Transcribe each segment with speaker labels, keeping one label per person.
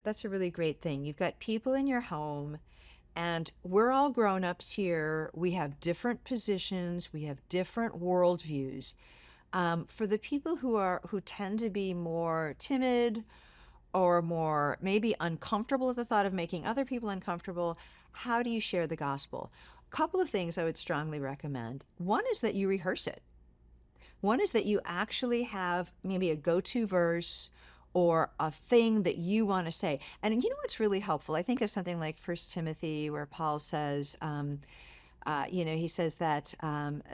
Speaker 1: That's a really great thing. You've got people in your home, and we're all grown-ups here. We have different positions, we have different worldviews. For the people who tend to be more timid or more maybe uncomfortable at the thought of making other people uncomfortable, how do you share the gospel? A couple of things I would strongly recommend. One is that you rehearse it. One is that you actually have maybe a go-to verse or a thing that you want to say. And you know what's really helpful? I think of something like First Timothy, where Paul says, he says that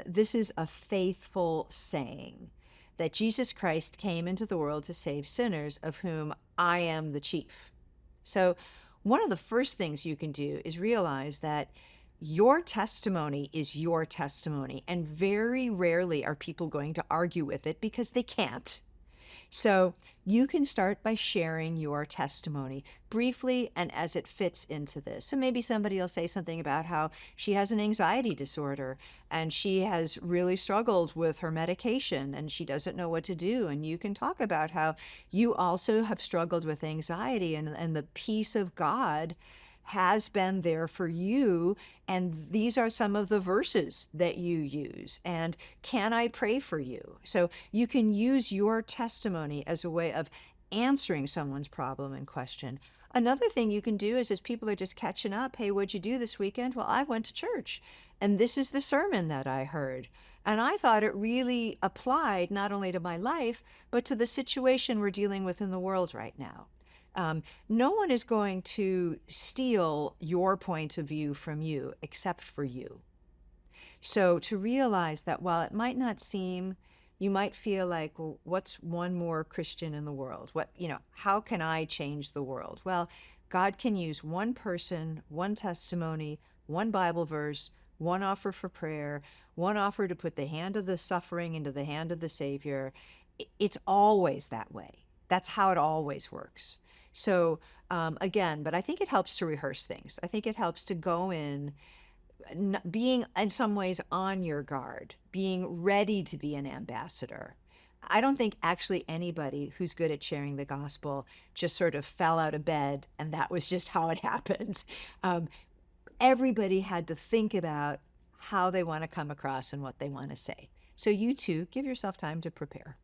Speaker 1: this is a faithful saying that Jesus Christ came into the world to save sinners, of whom I am the chief. So, one of the first things you can do is realize that your testimony is your testimony, and very rarely are people going to argue with it because they can't. So you can start by sharing your testimony briefly and as it fits into this. So maybe somebody will say something about how she has an anxiety disorder and she has really struggled with her medication and she doesn't know what to do. And you can talk about how you also have struggled with anxiety, and the peace of God has been there for you, and these are some of the verses that you use, and can I pray for you? So you can use your testimony as a way of answering someone's problem and question. Another thing you can do is, as people are just catching up, hey, what'd you do this weekend? Well, I went to church, and this is the sermon that I heard. And I thought it really applied not only to my life, but to the situation we're dealing with in the world right now. No one is going to steal your point of view from you except for you. So to realize that while it might not seem, you might feel like, well, what's one more Christian in the world? How can I change the world? Well, God can use one person, one testimony, one Bible verse, one offer for prayer, one offer to put the hand of the suffering into the hand of the Savior. It's always that way. That's how it always works. So again, but I think it helps to rehearse things. I think it helps to go in being in some ways on your guard, being ready to be an ambassador. I don't think actually anybody who's good at sharing the gospel just sort of fell out of bed and that was just how it happened. Everybody had to think about how they want to come across and what they want to say. So you too, give yourself time to prepare.